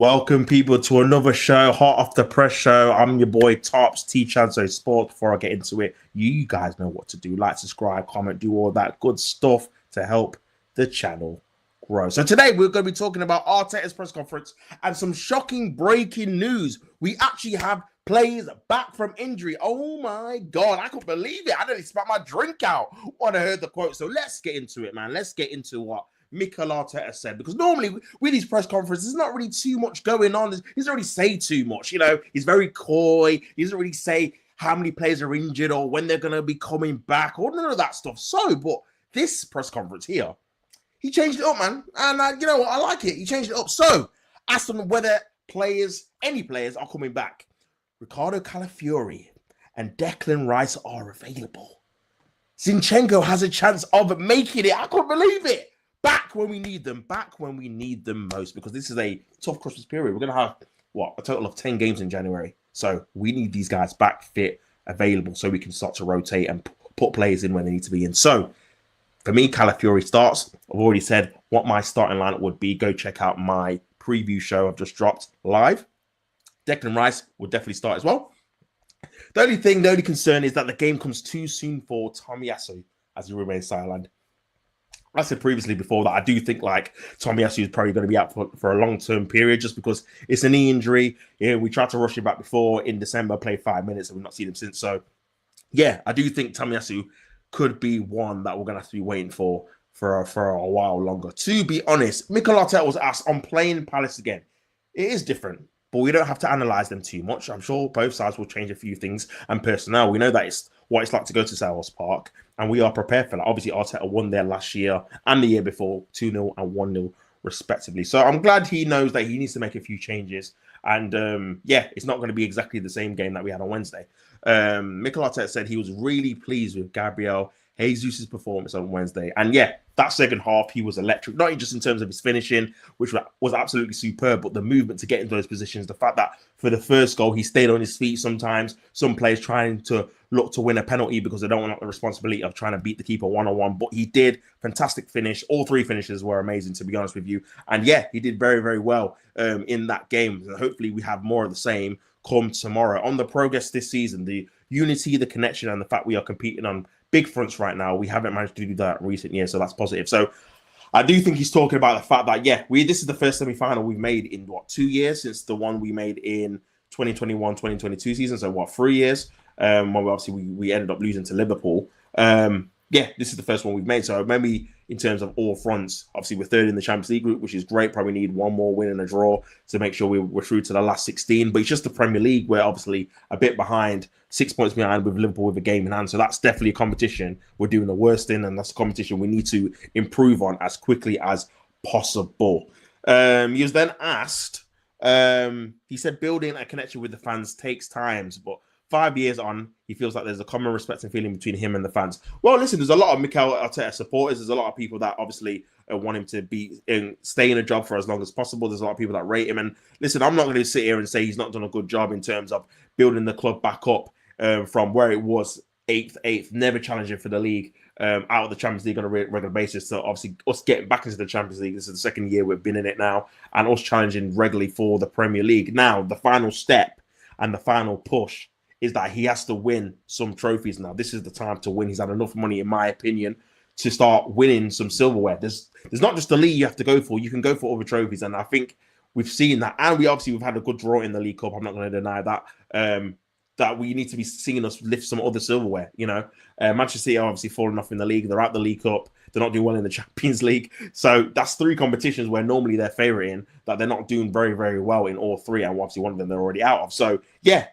Welcome, people, to another show, Hot Off the Press show. I'm your boy, Tops, Chanzo Sports. Before I get into it, you guys know what to do. Like, subscribe, comment, do all that good stuff to help the channel grow. So today, we're going to be talking about Arteta's press conference and some shocking breaking news. We actually have players back from injury. Oh, my God. I couldn't believe it. I didn't spat my drink out when I heard the quote. So let's get into it, man. Let's get into what Mikel Arteta said, because normally with these press conferences, there's not really too much going on. He doesn't really say too much. You know, he's very coy. He doesn't really say how many players are injured or when they're going to be coming back or none of that stuff. So, but this press conference here, he changed it up, man. And you know what? I like it. He changed it up. So, asked them whether any players are coming back. Ricardo Calafiori and Declan Rice are available. Zinchenko has a chance of making it. I couldn't believe it. Back when we need them most, because this is a tough Christmas period. We're going to have, a total of 10 games in January. So we need these guys back, fit, available, so we can start to rotate and put players in when they need to be in. So for me, Calafiori starts. I've already said what my starting lineup would be. Go check out my preview show I've just dropped live. Declan Rice will definitely start as well. The only concern is that the game comes too soon for Tomiyasu as he remains sidelined. I said previously before that I do think like Tomiyasu is probably going to be out for a long-term period just because it's a knee injury. Yeah, we tried to rush him back before in December, played 5 minutes, and we've not seen him since. So, yeah, I do think Tomiyasu could be one that we're going to have to be waiting for a while longer. To be honest, Mikel Arteta was asked on playing Palace again. It is different, but we don't have to analyse them too much. I'm sure both sides will change a few things and personnel. We know that it's what it's like to go to Selhurst Park, and we are prepared for that. Obviously, Arteta won there last year and the year before, 2-0 and 1-0 respectively. So I'm glad he knows that he needs to make a few changes. And yeah, it's not going to be exactly the same game that we had on Wednesday. Mikel Arteta said he was really pleased with Gabriel Jesus' performance on Wednesday. And yeah, that second half, he was electric, not just in terms of his finishing, which was absolutely superb, but the movement to get into those positions, the fact that for the first goal, he stayed on his feet sometimes. Some players trying to look to win a penalty because they don't want the responsibility of trying to beat the keeper one-on-one, but he did. Fantastic finish. All three finishes were amazing, to be honest with you. And yeah, he did very, very well in that game. And hopefully we have more of the same come tomorrow. On the progress this season, the unity, the connection, and the fact we are competing on big fronts right now, we haven't managed to do that in recent years, so that's positive. So I do think he's talking about the fact that, yeah, this is the first semi-final we've made in, 2 years since the one we made in 2021-2022 season, so 3 years, when we ended up losing to Liverpool. Yeah, this is the first one we've made, so maybe in terms of all fronts, obviously we're third in the Champions League group, which is great. Probably need one more win and a draw to make sure we're through to the last 16, but it's just the Premier League. We're obviously a bit behind, 6 points behind with Liverpool with a game in hand, so that's definitely a competition we're doing the worst in, and that's a competition we need to improve on as quickly as possible. He was then asked, he said building a connection with the fans takes time, but 5 years on, he feels like there's a common respect and feeling between him and the fans. Well, listen, there's a lot of Mikel Arteta supporters. There's a lot of people that obviously want him to stay in a job for as long as possible. There's a lot of people that rate him. And listen, I'm not going to sit here and say he's not done a good job in terms of building the club back up from where it was eighth, never challenging for the league, out of the Champions League on a regular basis. So obviously us getting back into the Champions League, this is the second year we've been in it now, and us challenging regularly for the Premier League. Now, the final step and the final push is that he has to win some trophies now. This is the time to win. He's had enough money, in my opinion, to start winning some silverware. There's not just the league you have to go for. You can go for other trophies, and I think we've seen that. And we've had a good draw in the League Cup. I'm not going to deny that. That we need to be seeing us lift some other silverware. Manchester City are obviously falling off in the league. They're out the League Cup. They're not doing well in the Champions League. So that's 3 competitions where normally they're favouring, that they're not doing very, very well in all 3. And obviously one of them they're already out of. So yeah,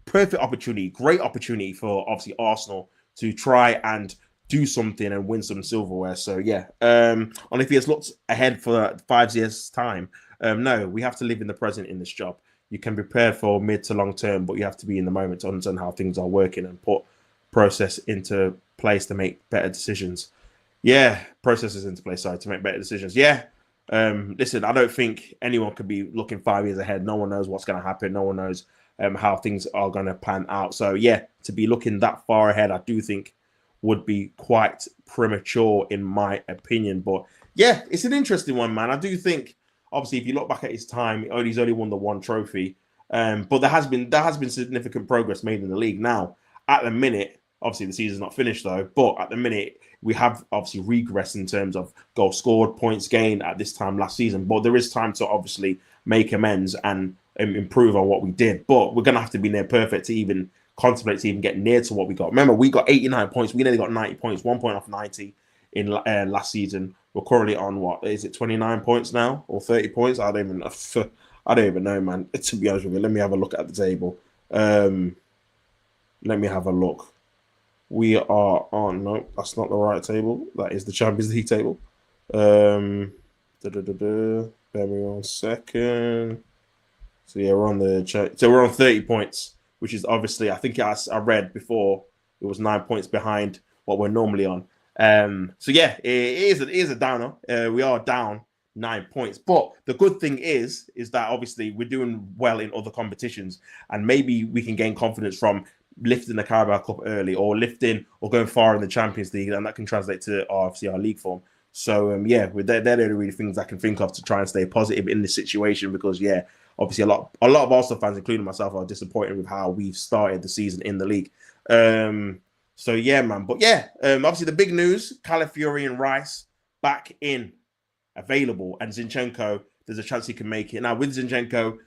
perfect opportunity, great opportunity for obviously Arsenal to try and do something and win some silverware. So yeah, and if he has looked ahead for 5 years' time, no, we have to live in the present in this job. You can prepare for mid to long term, but you have to be in the moment to understand how things are working and put process into place to make better decisions. Yeah, processes into place, sorry, to make better decisions. Yeah. Listen, I don't think anyone could be looking 5 years ahead. No one knows what's going to happen. No one knows how things are going to pan out. So yeah, to be looking that far ahead, I do think would be quite premature in my opinion. But yeah, it's an interesting one, man. I do think Obviously, if you look back at his time, he's only won the one trophy. But there has been significant progress made in the league. Now, at the minute, obviously the season's not finished though, but at the minute we have obviously regressed in terms of goals scored, points gained at this time last season. But there is time to obviously make amends and improve on what we did. But we're gonna have to be near perfect to even contemplate to even get near to what we got. Remember, we got 89 points. We nearly got 90 points, 1 point off 90 in last season. We're currently on what is it, 29 points now or 30 points? I don't even know, man. To be honest with you, let me have a look at the table. Let me have a look. We are on. No, that's not the right table. That is the Champions League table. Bear me 1 second. So yeah, we're on we're on 30 points, which is obviously, I think I read before, it was 9 points behind what we're normally on. So yeah, it is a downer. We are down 9 points, but the good thing is that obviously we're doing well in other competitions, and maybe we can gain confidence from lifting the Carabao Cup early, or going far in the Champions League, and that can translate to obviously our league form. So yeah, they're the really things I can think of to try and stay positive in this situation, because yeah, obviously a lot of Arsenal fans, including myself, are disappointed with how we've started the season in the league. So yeah, man. But yeah, obviously the big news: Calafiori and Rice back in, available, and Zinchenko. There's a chance he can make it. Now with Zinchenko,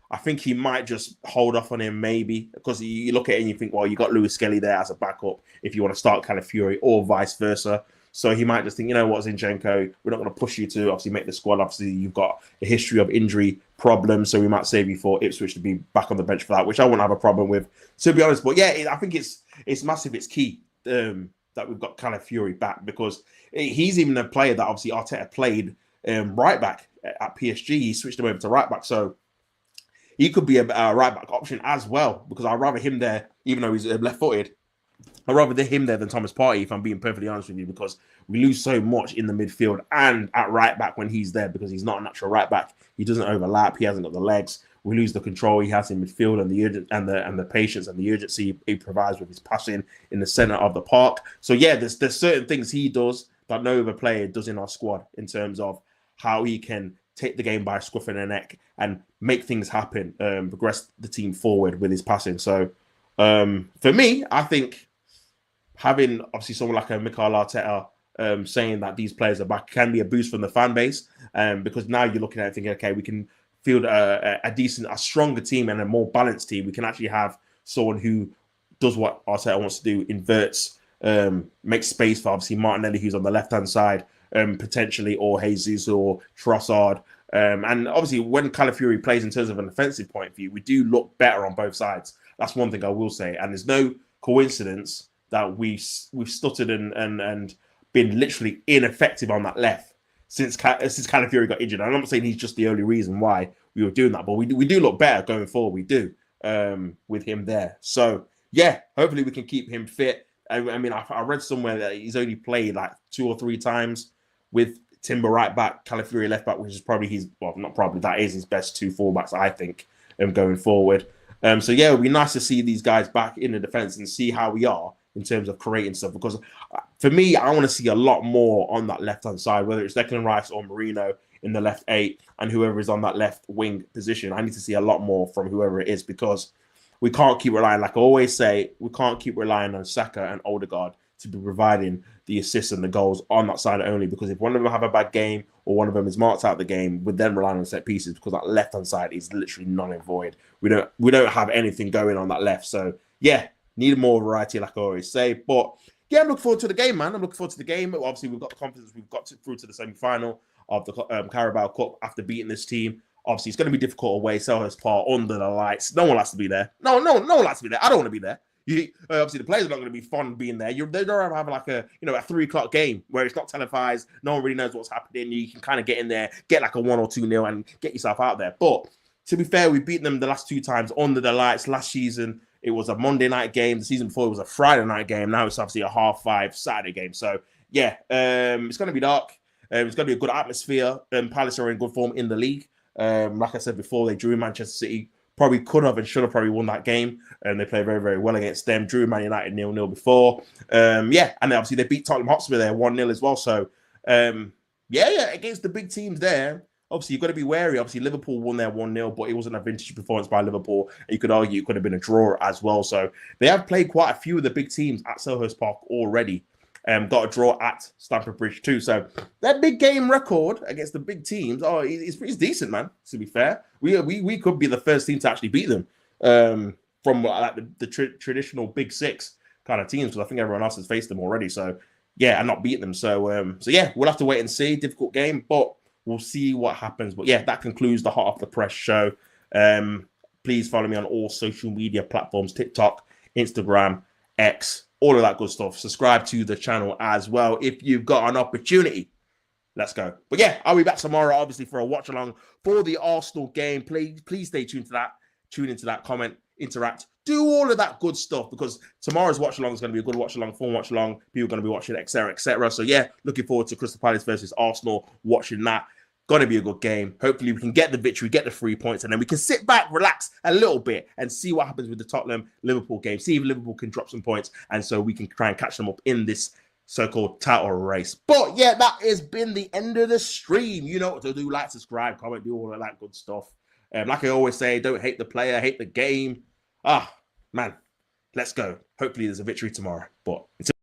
I think he might just hold off on him, maybe, because you look at it and you think, well, you got Lewis Skelly there as a backup if you want to start Calafiori, or vice versa. So he might just think, you know what, Zinchenko, we're not going to push you to obviously make the squad. Obviously, you've got a history of injury problems, so we might save you for Ipswich to be back on the bench for that, which I wouldn't have a problem with, to be honest. But yeah, I think it's massive. It's key that we've got Calafiori back, because he's even a player that obviously Arteta played right back at PSG. He switched him over to right back, so he could be a right back option as well, because I'd rather him there, even though he's left-footed. I'd rather him there than Thomas Partey, if I'm being perfectly honest with you, because we lose so much in the midfield and at right back when he's there, because he's not a natural right back. He doesn't overlap. He hasn't got the legs. We lose the control he has in midfield, and the patience and the urgency he provides with his passing in the center of the park. So yeah, there's certain things he does that no other player does in our squad, in terms of how he can take the game by scruff of the neck and make things happen, progress the team forward with his passing. So for me, I think having obviously someone like a Mikel Arteta saying that these players are back can be a boost from the fan base, because now you're looking at it thinking, okay, we can field a stronger team and a more balanced team. We can actually have someone who does what Arteta wants to do, inverts, makes space for obviously Martinelli, who's on the left-hand side, potentially, or Jesus or Trossard. And obviously when Calafiori plays in terms of an offensive point of view, we do look better on both sides. That's one thing I will say. And there's no coincidence that we've stuttered and been literally ineffective on that left since Calafiori got injured. I'm not saying he's just the only reason why we were doing that, but we do look better going forward. We do, with him there. So yeah, hopefully we can keep him fit. I mean, I read somewhere that he's only played like 2 or 3 times with Timber right back, Calafiori left back, which is probably that is his best 2 fullbacks, I think, going forward. So yeah, it would be nice to see these guys back in the defense and see how we are in terms of creating stuff, because for me, I want to see a lot more on that left-hand side, whether it's Declan Rice or Marino in the left 8 and whoever is on that left wing position. I need to see a lot more from whoever it is, because we can't keep relying, like I always say, we can't keep relying on Saka and Odegaard to be providing the assists and the goals on that side only, because if one of them have a bad game or one of them is marked out the game, we're then relying on set pieces, because that left-hand side is literally null and void. We don't have anything going on that left. So yeah, need more variety, like I always say. But yeah, I'm looking forward to the game, man. I'm looking forward to the game. Obviously, we've got the confidence. We've got through to the semi-final of the Carabao Cup after beating this team. Obviously, it's going to be difficult away, Selhurst Park, under the lights. No one likes to be there. No one likes to be there. I don't want to be there. Obviously, the players are not going to be fun being there. They don't have like a 3:00 game where it's not televised. No one really knows what's happening. You can kind of get in there, get like a 1 or 2-0 and get yourself out there. But to be fair, we've beaten them the last 2 times under the lights. Last season, it was a Monday night game. The season before, it was a Friday night game. Now it's obviously a 5:30 Saturday game. So yeah, it's going to be dark. It's going to be a good atmosphere. Palace are in good form in the league. Like I said before, they drew Manchester City. Probably could have and should have probably won that game. And they played very, very well against them. Drew Man United 0-0 before. Yeah, and obviously they beat Tottenham Hotspur there 1-0 as well. So Yeah, against the big teams there. Obviously, you've got to be wary. Obviously, Liverpool won there 1-0, but it wasn't a vintage performance by Liverpool. You could argue it could have been a draw as well. So they have played quite a few of the big teams at Selhurst Park already. Got a draw at Stamford Bridge too. So that big game record against the big teams, it's decent, man. To be fair, we could be the first team to actually beat them from like the traditional big six kind of teams. Because I think everyone else has faced them already. So yeah, and not beat them. So yeah, we'll have to wait and see. Difficult game, but we'll see what happens. But yeah, that concludes the Hot Off the Press show. Please follow me on all social media platforms: TikTok, Instagram, X, all of that good stuff. Subscribe to the channel as well if you've got an opportunity. Let's go. But yeah, I'll be back tomorrow, obviously, for a watch along for the Arsenal game. Please stay tuned to that. Tune into that, comment, interact, do all of that good stuff, because tomorrow's watch along is going to be a good watch along, fun watch along. People are going to be watching, etc., etc. So yeah, looking forward to Crystal Palace versus Arsenal, watching that. Going to be a good game. Hopefully we can get the victory, get the 3 points, and then we can sit back, relax a little bit and see what happens with the Tottenham-Liverpool game. See if Liverpool can drop some points, and so we can try and catch them up in this so-called title race. But yeah, that has been the end of the stream. You know what to do. Like, subscribe, comment, do all of that good stuff. Like I always say, don't hate the player, hate the game. Man, let's go. Hopefully there's a victory tomorrow. But until